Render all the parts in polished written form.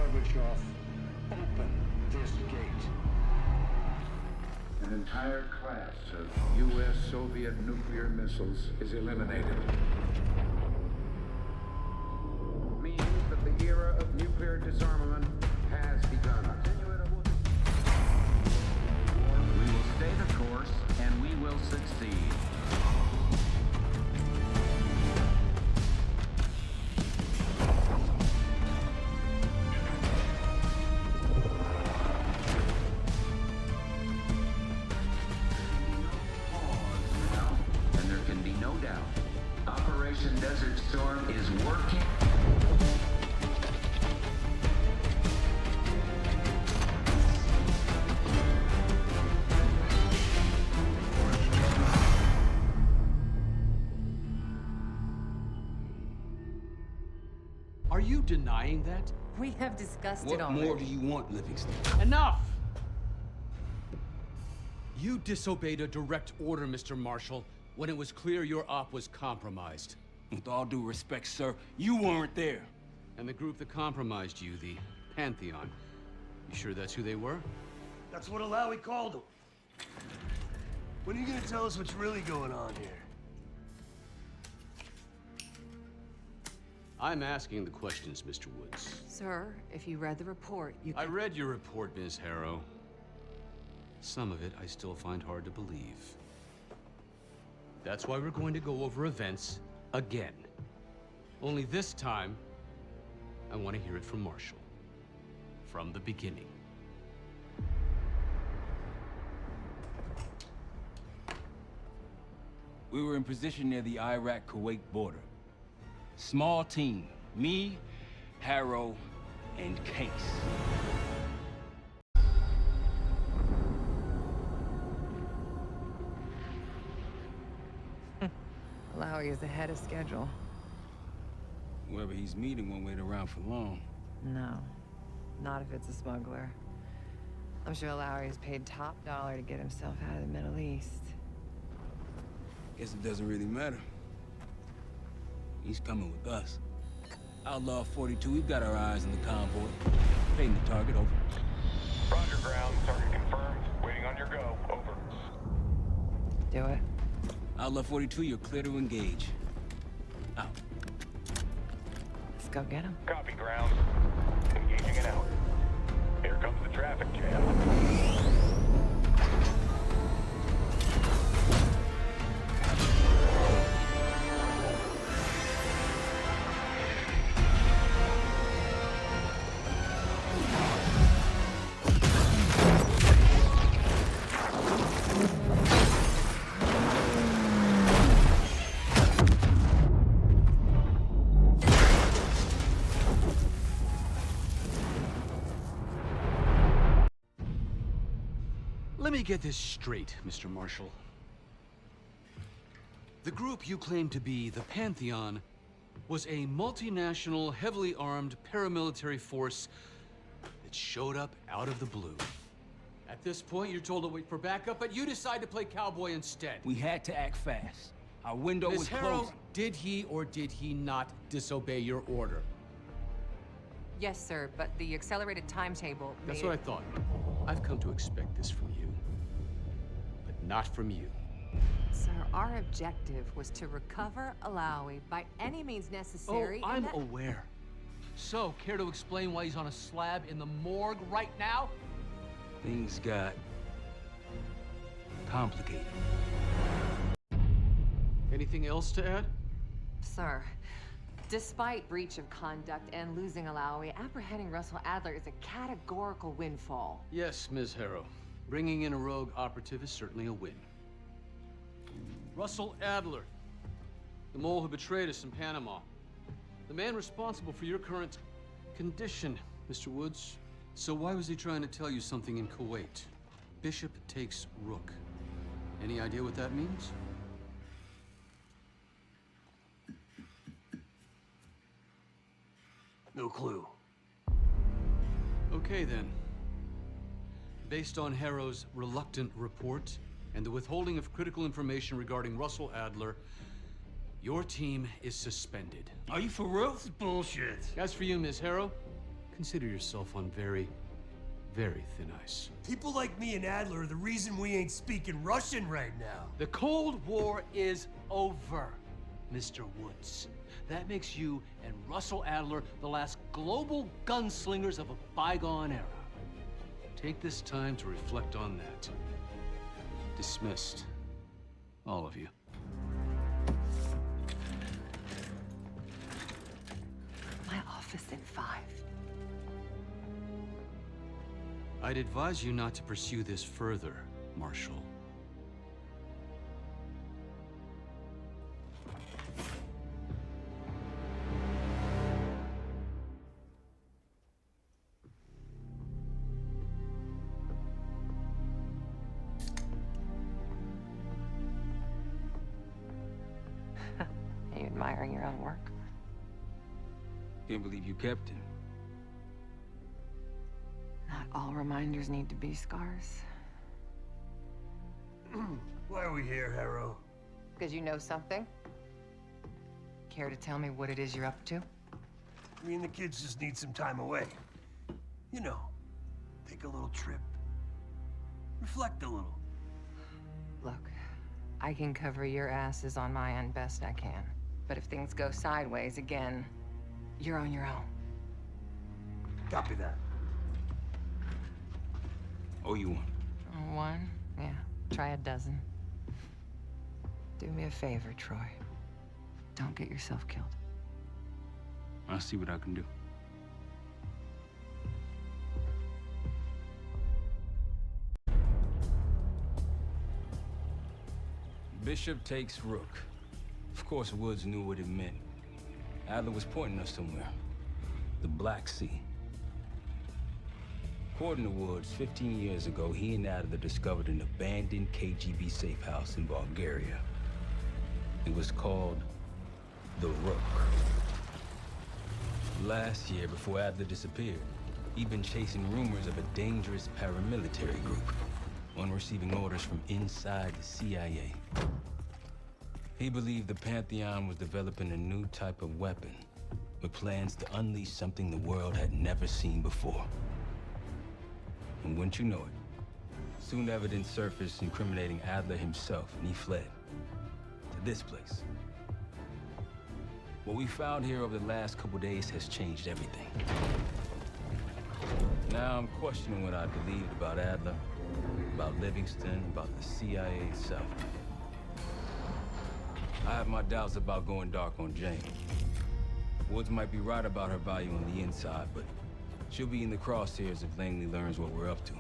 Gorbachev, open this gate. An entire class of U.S.-Soviet nuclear missiles is eliminated. Means that the era of nuclear disarmament has begun. We will stay the course, and we will succeed. And there can be no doubt, Operation Desert Storm is working. Are you denying that? We have discussed it What already. more do you want, Livingston? Enough! You disobeyed a direct order, Mr. Marshall, when it was clear your op was compromised. With all due respect, sir, you weren't there. And the group that compromised you, the Pantheon, you sure that's who they were? That's what Alawi called him. When are you gonna tell us what's really going on here? I'm asking the questions, Mr. Woods. Sir, if you read the report, you I can... read your report, Ms. Harrow. Some of it I still find hard to believe. That's why we're going to go over events again. Only this time, I want to hear it from Marshall. From the beginning. We were in position near the Iraq-Kuwait border. Small team. Me, Harrow, and Case. Alawi is ahead of schedule. Whoever he's meeting won't wait around for long. No, not if it's a smuggler. I'm sure Alawi is paid top dollar to get himself out of the Middle East. Guess it doesn't really matter. He's coming with us. Outlaw 42, we've got our eyes on the convoy. Paying the target, over. Roger, ground. Target confirmed. Waiting on your go. Over. Do it. Outlaw 42, you're clear to engage. Out. Let's go get him. Copy, ground. Engaging and out. Here comes the traffic jam. Let me get this straight, Mr. Marshall. The group you claim to be the Pantheon was a multinational, heavily armed paramilitary force that showed up out of the blue. At this point, you're told to wait for backup, but you decide to play cowboy instead. We had to act fast. Our window was Ms. Harrow, closing. did he or did he not disobey your order? Yes, sir, but the accelerated timetable That's made what I it- thought. I've come to expect this from you, but not from you. Sir, our objective was to recover Alawi by any means necessary. Oh, and I'm that- aware. So, care to explain why he's on a slab in the morgue right now? Things got complicated. Anything else to add? Sir, despite breach of conduct and losing Alawi, apprehending Russell Adler is a categorical windfall. Yes, Ms. Harrow. Bringing in a rogue operative is certainly a win. Russell Adler, the mole who betrayed us in Panama. The man responsible for your current condition, Mr. Woods. So why was he trying to tell you something in Kuwait? Bishop takes Rook. Any idea what that means? No clue. Okay, then. Based on Harrow's reluctant report and the withholding of critical information regarding Russell Adler, your team is suspended. Are you for real? This is bullshit. As for you, Ms. Harrow, consider yourself on very, very thin ice. People like me and Adler are the reason we ain't speaking Russian right now. The Cold War is over, Mr. Woods. That makes you and Russell Adler the last global gunslingers of a bygone era. Take this time to reflect on that. Dismissed. All of you. My office in 5. I'd advise you not to pursue this further, Marshal. Are you admiring your own work? Can't believe you kept him. Not all reminders need to be scars. Why are we here, Harrow? Because you know something? Care to tell me what it is you're up to? Me and the kids just need some time away. You know, take a little trip. Reflect a little. Look, I can cover your asses on my end best I can. But if things go sideways again, you're on your own. Copy that. Oh, you won. One? Yeah. Try a dozen. Do me a favor, Troy. Don't get yourself killed. I'll see what I can do. Bishop takes Rook. Of course, Woods knew what it meant. Adler was pointing us somewhere. The Black Sea. According to Woods, 15 years ago, he and Adler discovered an abandoned KGB safe house in Bulgaria. It was called the Rook. Last year, before Adler disappeared, he'd been chasing rumors of a dangerous paramilitary group, one receiving orders from inside the CIA. He believed the Pantheon was developing a new type of weapon, with plans to unleash something the world had never seen before. And wouldn't you know it, soon evidence surfaced incriminating Adler himself, and he fled to this place. What we found here over the last couple days has changed everything. Now I'm questioning what I believed about Adler, about Livingston, about the CIA itself. I have my doubts about going dark on Jane. Woods might be right about her value on the inside, but she'll be in the crosshairs if Langley learns what we're up to.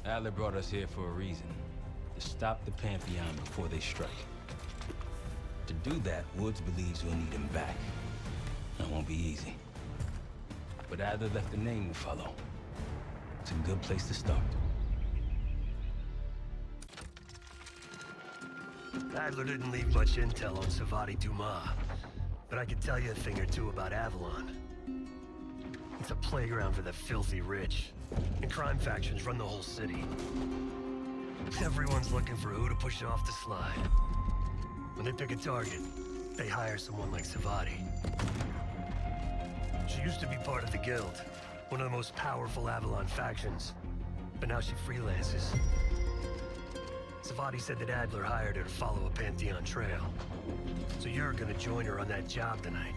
Adler brought us here for a reason, to stop the Pantheon before they strike. To do that, Woods believes we'll need him back. That won't be easy. But Adler left a name to follow. It's a good place to start. Adler didn't leave much intel on Savati Dumas, but I can tell you a thing or two about Avalon. It's a playground for the filthy rich, and crime factions run the whole city. Everyone's looking for who to push off the slide. When they pick a target, they hire someone like Savati. She used to be part of the Guild, one of the most powerful Avalon factions, but now she freelances. Savati said that Adler hired her to follow a Pantheon trail. So you're gonna join her on that job tonight.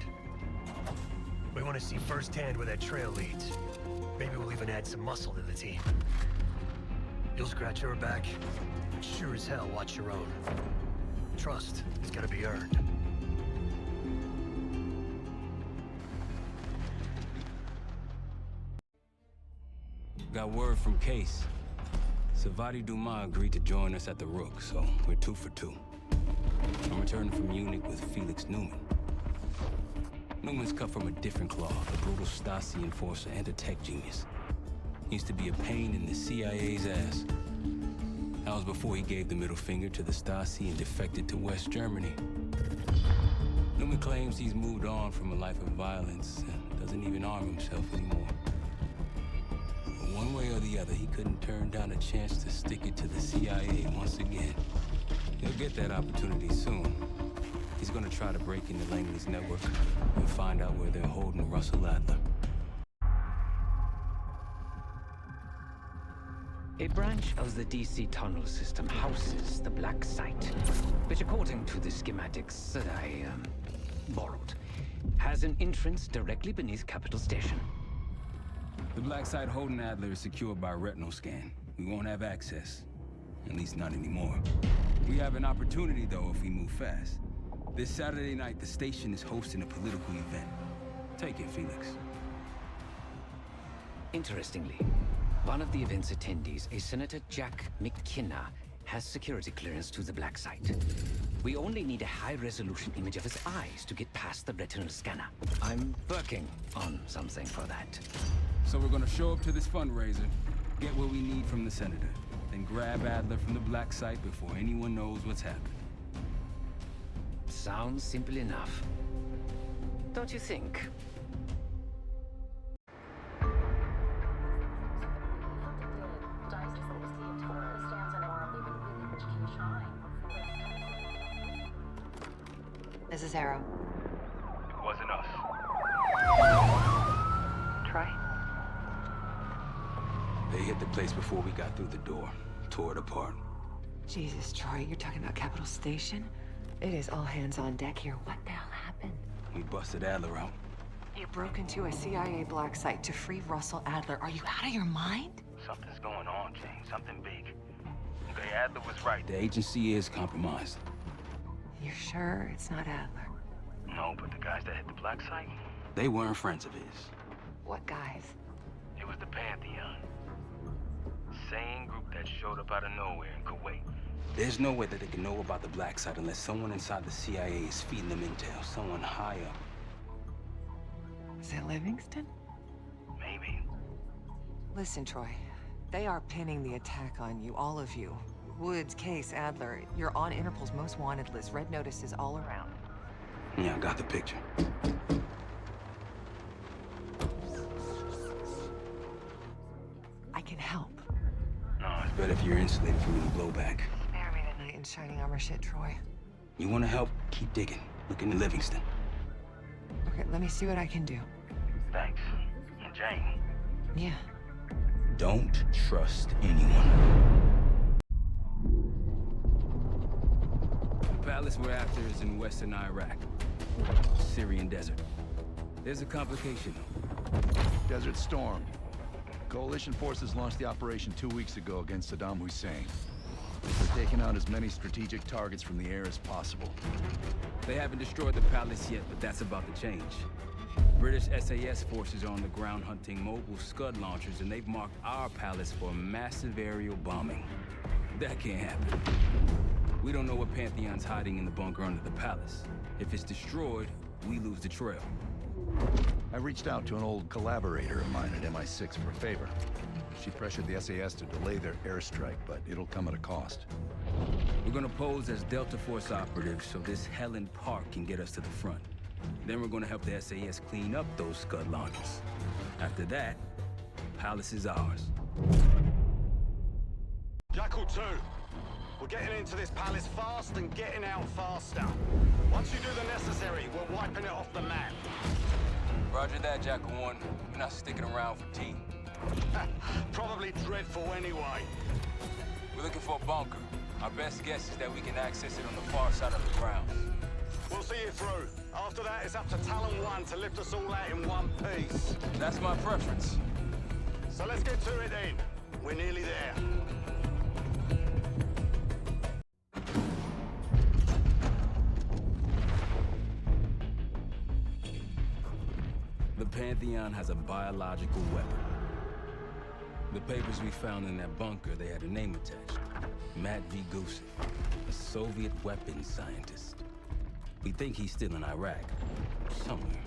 We want to see firsthand where that trail leads. Maybe we'll even add some muscle to the team. You'll scratch her back, but sure as hell watch your own. Trust is gotta be earned. Got word from Case. Savati Dumas agreed to join us at the Rook, so we're 2 for 2. I'm returning from Munich with Felix Newman. Newman's cut from a different cloth, a brutal Stasi enforcer and a tech genius. He used to be a pain in the CIA's ass. That was before he gave the middle finger to the Stasi and defected to West Germany. Newman claims he's moved on from a life of violence and doesn't even arm himself anymore. But one way or the other, he couldn't turn down a chance to stick it to the CIA once again. He'll get that opportunity soon. He's gonna try to break into Langley's network and find out where they're holding Russell Adler. A branch of the DC tunnel system houses the Black Site, which according to the schematics that I borrowed, has an entrance directly beneath Capital Station. The Black Site holding Adler is secured by retinal scan. We won't have access. At least not anymore. We have an opportunity, though, if we move fast. This Saturday night, the station is hosting a political event. Take it, Felix. Interestingly, one of the event's attendees, a Senator Jack McKenna, has security clearance to the Black Site. We only need a high-resolution image of his eyes to get past the retinal scanner. I'm working on something for that. So we're gonna show up to this fundraiser, get what we need from the Senator, then grab Adler from the Black Site before anyone knows what's happened. Sounds simple enough. Don't you think? This is Arrow. It wasn't us. Troy? They hit the place before we got through the door, tore it apart. Jesus, Troy, you're talking about Capital Station? It is all hands on deck here. What the hell happened? We busted Adler out. You broke into a CIA Black Site to free Russell Adler. Are you out of your mind? Something's going on, James. Something big. Okay, Adler was right. The agency is compromised. You're sure it's not Adler? No, but the guys that hit the Black Site, They weren't friends of his. What guys? it was the Pantheon. Same group that showed up out of nowhere in Kuwait. There's no way that they can know about the Black Site unless someone inside the CIA is feeding them intel, someone high up. Is it Livingston? Maybe. Listen, Troy. They are pinning the attack on you, all of you. Woods, Case, Adler. You're on Interpol's most wanted list. Red notices all around. Yeah, I got the picture. I can help. No, it's But if you're insulated from any blowback, Spare me the knight in shining armor shit, Troy. you want to help, keep digging. Look into Livingston. Okay, let me see what I can do. thanks. And Jane. Yeah. Don't trust anyone. The palace we're after is in western Iraq. Syrian desert. There's a complication, though. Desert Storm. Coalition forces launched the operation 2 weeks ago against Saddam Hussein. They're taking out as many strategic targets from the air as possible. They haven't destroyed the palace yet, but that's about to change. British SAS forces are on the ground hunting mobile Scud launchers, and they've marked our palace for massive aerial bombing. That can't happen. We don't know what Pantheon's hiding in the bunker under the palace. If it's destroyed, we lose the trail. I reached out to an old collaborator of mine at MI6 for a favor. She pressured the SAS to delay their airstrike, but it'll come at a cost. We're gonna pose as Delta Force operatives so this Helen Park can get us to the front. Then we're gonna help the SAS clean up those Scud launchers. After that, palace is ours. Jackal 2, we're getting into this palace fast and getting out faster. Once you do the necessary, we're wiping it off the map. Roger that, Jackal 1. We're not sticking around for tea. Probably dreadful anyway. We're looking for a bunker. Our best guess is that we can access it on the far side of the grounds. We'll see you through. After that, it's up to Talon 1 to lift us all out in one piece. That's my preference. So let's get to it then. We're nearly there. The Pantheon has a biological weapon. The papers we found in that bunker, they had a name attached. Matt V. Gusev, a Soviet weapons scientist. We think he's still in Iraq, somewhere.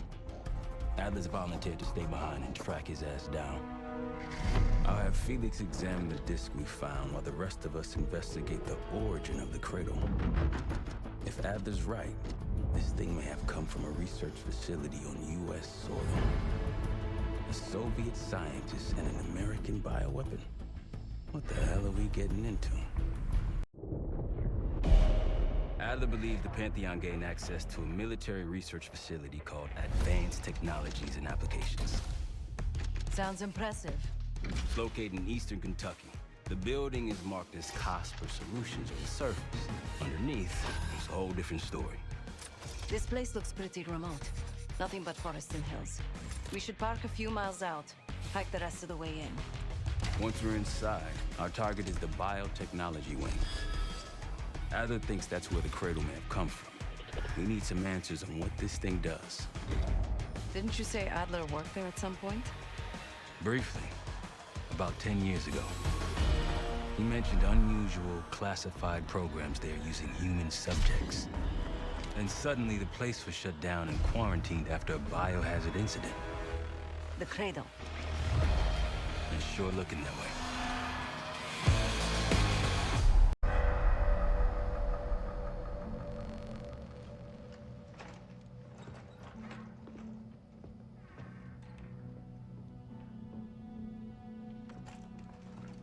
Adler's volunteered to stay behind and track his ass down. I'll have Felix examine the disc we found while the rest of us investigate the origin of the cradle. If Adler's right, this thing may have come from a research facility on U.S. soil. A Soviet scientist and an American bioweapon. What the hell are we getting into? Adler believed the Pantheon gained access to a military research facility called Advanced Technologies and Applications. Sounds impressive. It's located in eastern Kentucky. The building is marked as Cosper Solutions on the surface. Underneath, it's a whole different story. This place looks pretty remote. Nothing but forest and hills. We should park a few miles out, hike the rest of the way in. Once we're inside, our target is the biotechnology wing. Adler thinks that's where the Cradle may have come from. We need some answers on what this thing does. Didn't you say Adler worked there at some point? Briefly, about 10 years ago. He mentioned unusual, classified programs there using human subjects. And suddenly the place was shut down and quarantined after a biohazard incident. The Cradle. It's sure looking that way.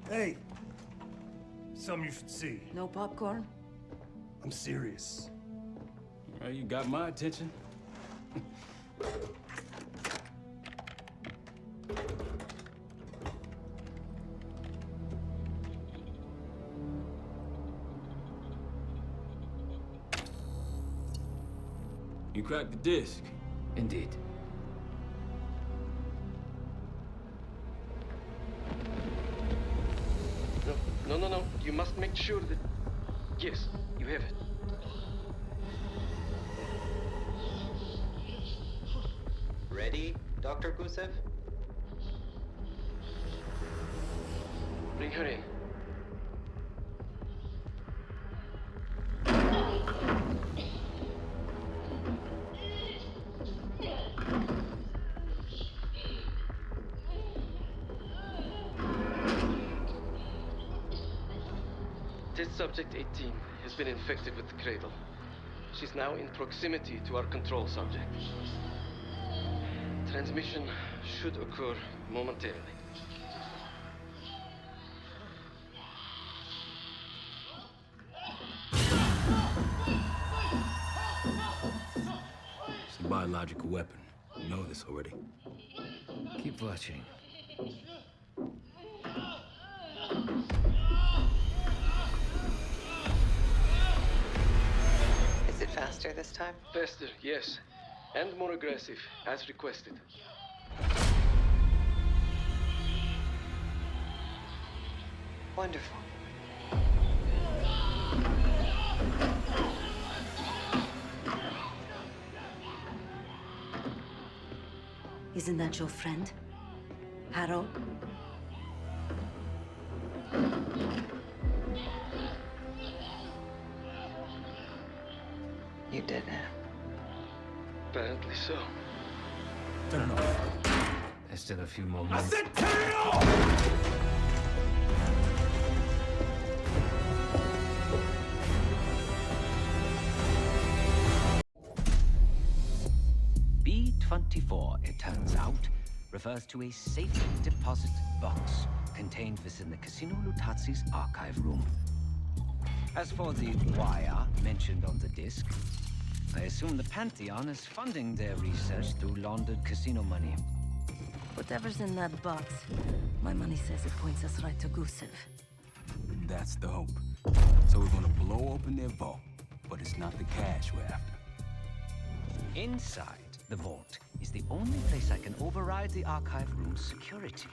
Hey! Something you should see. No popcorn? I'm serious. Well, you got my attention. You cracked the disc. Indeed. No. You must make sure that... Yes, you have it. Ready, Dr. Gusev? Bring her in. Test subject 18 has been infected with the Cradle. She's now in proximity to our control subject. Transmission should occur momentarily. It's a biological weapon. You know this already. Keep watching. Is it faster this time? Faster, yes. And more aggressive, as requested. Wonderful. Isn't that your friend? Harrow? You did it. Apparently so. Turn it off. There's still a few more minutes. I said turn it off! B-24, it turns out, refers to a safe deposit box contained within the Casino Lutazi's archive room. As for the wire mentioned on the disc, I assume the Pantheon is funding their research through laundered casino money. Whatever's in that box, my money says it points us right to Gusev. That's the hope. So we're gonna blow open their vault, but it's not the cash we're after. Inside the vault is the only place I can override the archive room's security.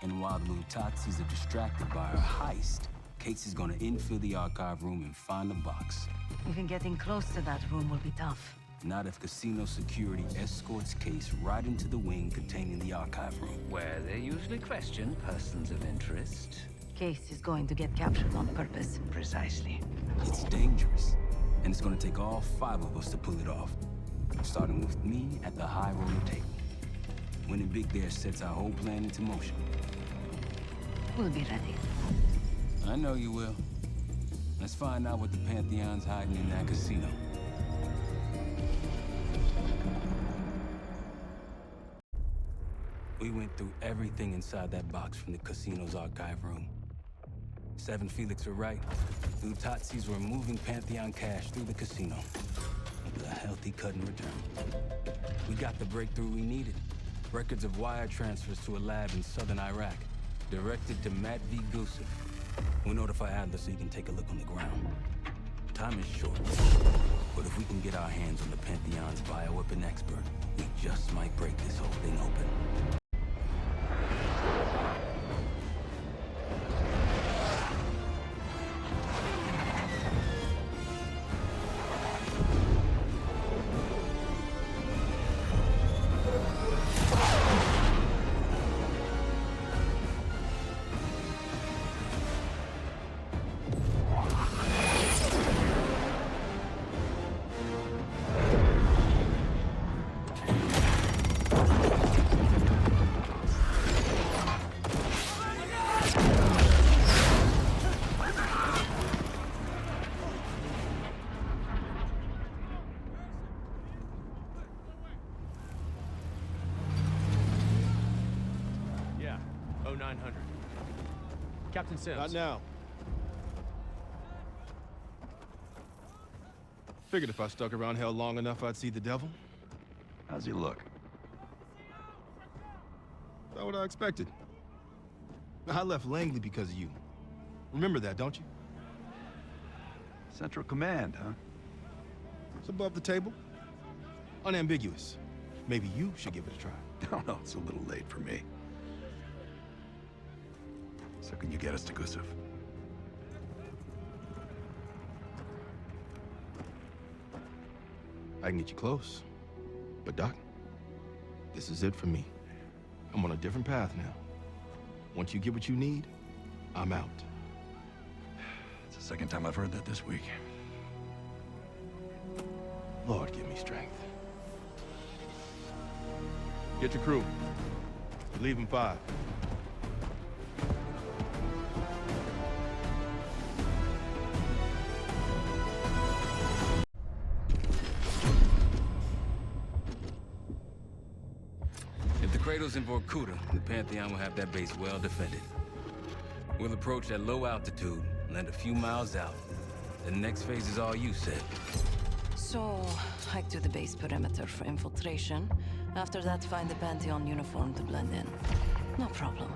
And while the Lutazis are distracted by our heist, Case is gonna infill the archive room and find the box. Even getting close to that room will be tough. Not if casino security escorts Case right into the wing containing the archive room. Where they usually question persons of interest. Case is going to get captured on purpose. Precisely. It's dangerous, and it's gonna take all 5 of us to pull it off. Starting with me at the high roller table. Winning big there sets our whole plan into motion. We'll be ready. I know you will. Let's find out what the Pantheon's hiding in that casino. We went through everything inside that box from the casino's archive room. 7 Felix were right. The Lutazis were moving Pantheon cash through the casino. With a healthy cut in return. We got the breakthrough we needed. Records of wire transfers to a lab in southern Iraq. Directed to Matt V. Gusev. We'll notify Adler so he can take a look on the ground. Time is short, but if we can get our hands on the Pantheon's bioweapon expert, we just might break this whole thing open. Yeah, 0900. Captain Sims. Not now. Figured if I stuck around hell long enough, I'd see the devil. How's he look? That's what I expected. I left Langley because of you. Remember that, don't you? Central Command, huh? It's above the table. Unambiguous. Maybe you should give it a try. No, no, it's a little late for me. So can you get us to Gusev? I can get you close. But Doc, this is it for me. I'm on a different path now. Once you get what you need, I'm out. It's the second time I've heard that this week. Lord, give me strength. Get your crew. Leave in 5. If the cradle's in Vorkuta, the Pantheon will have that base well defended. We'll approach at low altitude, land a few miles out. The next phase is all you, Sid. So, hike to the base perimeter for infiltration. After that, find the Pantheon uniform to blend in. No problem.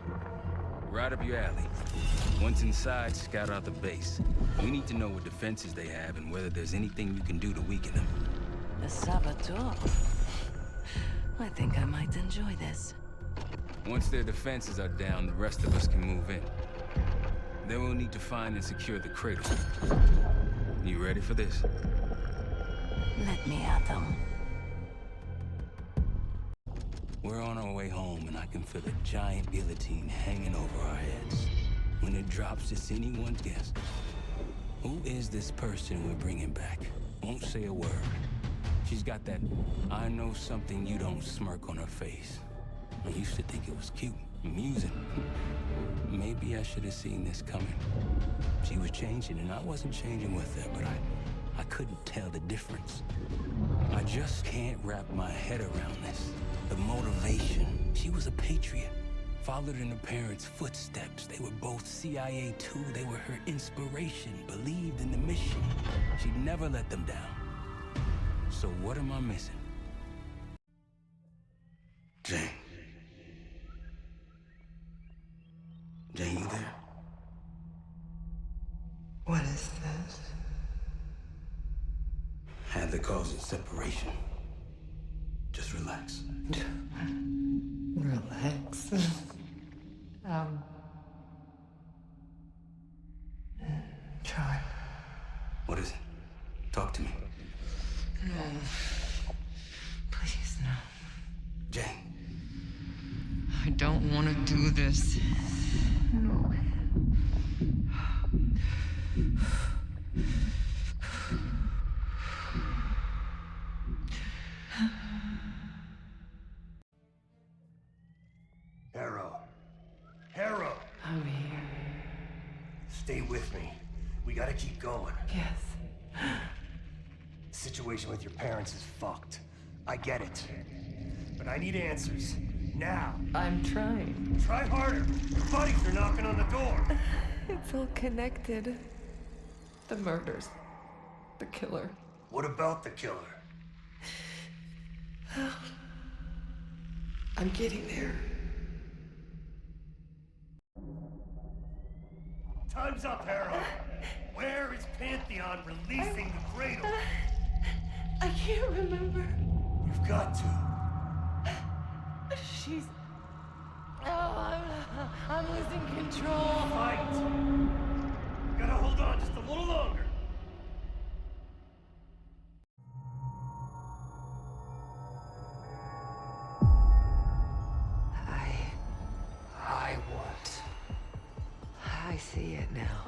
Right up your alley. Once inside, scout out the base. We need to know what defenses they have and whether there's anything you can do to weaken them. The Saboteur. I think I might enjoy this. Once their defenses are down, the rest of us can move in. Then we'll need to find and secure the cradle. You ready for this? Let me at them. We're on our way home, and I can feel a giant guillotine hanging over our heads. When it drops, it's anyone's guess. Who is this person we're bringing back? Won't say a word. She's got that I know something you don't smirk on her face. I used to think it was cute, amusing. Maybe I should have seen this coming. She was changing, and I wasn't changing with her, but I couldn't tell the difference. I just can't wrap my head around this. The motivation. She was a patriot. Followed in her parents' footsteps. They were both CIA too. They were her inspiration. Believed in the mission. She'd never let them down. So what am I missing? Jane. Jane, you there? What is this? Adler calls it separation. Just relax. Relax. Try. What is it? Talk to me. No. Please, no. Jane. I don't want to do this. No. Harrow! I'm here. Stay with me. We gotta keep going. Yes. The situation with your parents is fucked. I get it. But I need answers. Now. I'm trying. Try harder. Your buddies are knocking on the door. It's all connected. The murders. The killer. What about the killer? I'm getting there. Time's up, Harrow. Where is Pantheon releasing the cradle? I can't remember. You've got to. She's... Oh, I'm losing control. Fight! Gotta hold on just a little longer. I see it now.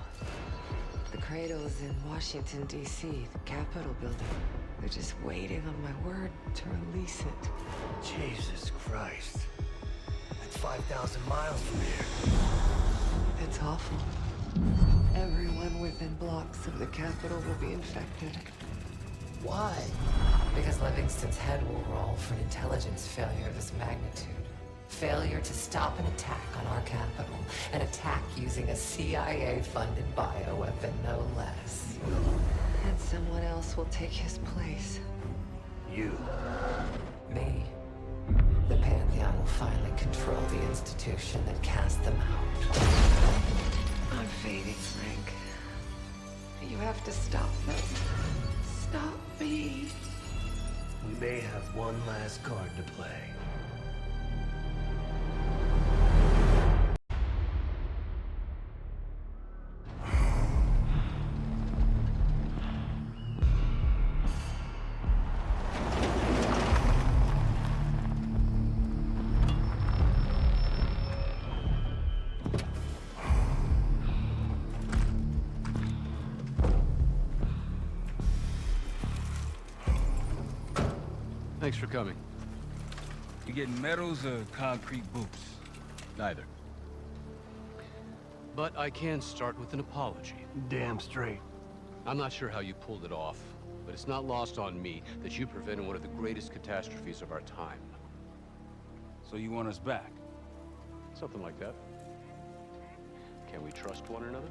The cradle's in Washington, D.C., the Capitol building. They're just waiting on my word to release it. Jesus Christ. That's 5,000 miles from here. It's awful. Everyone within blocks of the Capitol will be infected. Why? Because Livingston's head will roll for an intelligence failure of this magnitude. Failure to stop an attack on our capital. An attack using a CIA-funded bioweapon, no less. And someone else will take his place. You. Me. The Pantheon will finally control the institution that cast them out. I'm fading, Frank. You have to stop them. Stop me. We may have one last card to play. Thanks for coming. You getting medals or concrete boots? Neither. But I can start with an apology. Damn straight. I'm not sure how you pulled it off, but it's not lost on me that you prevented one of the greatest catastrophes of our time. So you want us back? Something like that. Can we trust one another?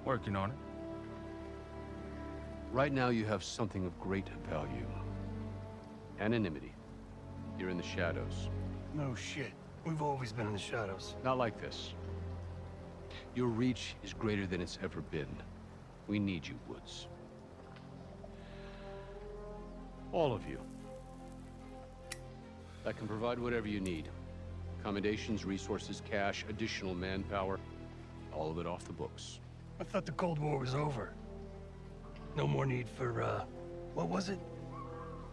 Working on it. Right now you have something of great value. Anonymity. You're in the shadows. No shit. We've always been in the shadows. Not like this. Your reach is greater than it's ever been. We need you, Woods. All of you. I can provide whatever you need. Accommodations, resources, cash, additional manpower. All of it off the books. I thought the Cold War was over. No more need for, what was it?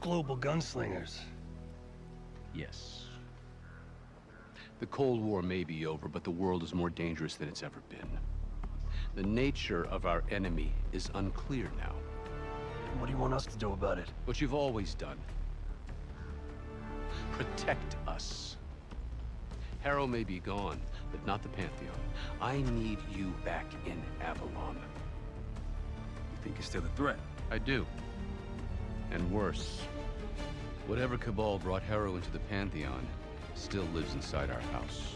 Global gunslingers. Yes. The Cold War may be over, but the world is more dangerous than it's ever been. The nature of our enemy is unclear now. What do you want us to do about it? What you've always done. Protect us. Harrow may be gone, but not the Pantheon. I need you back in Avalon. You think it's still a threat? I do. And worse. Whatever cabal brought Harrow into the Pantheon still lives inside our house.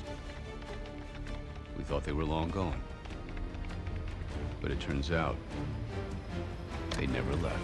We thought they were long gone. But it turns out, they never left.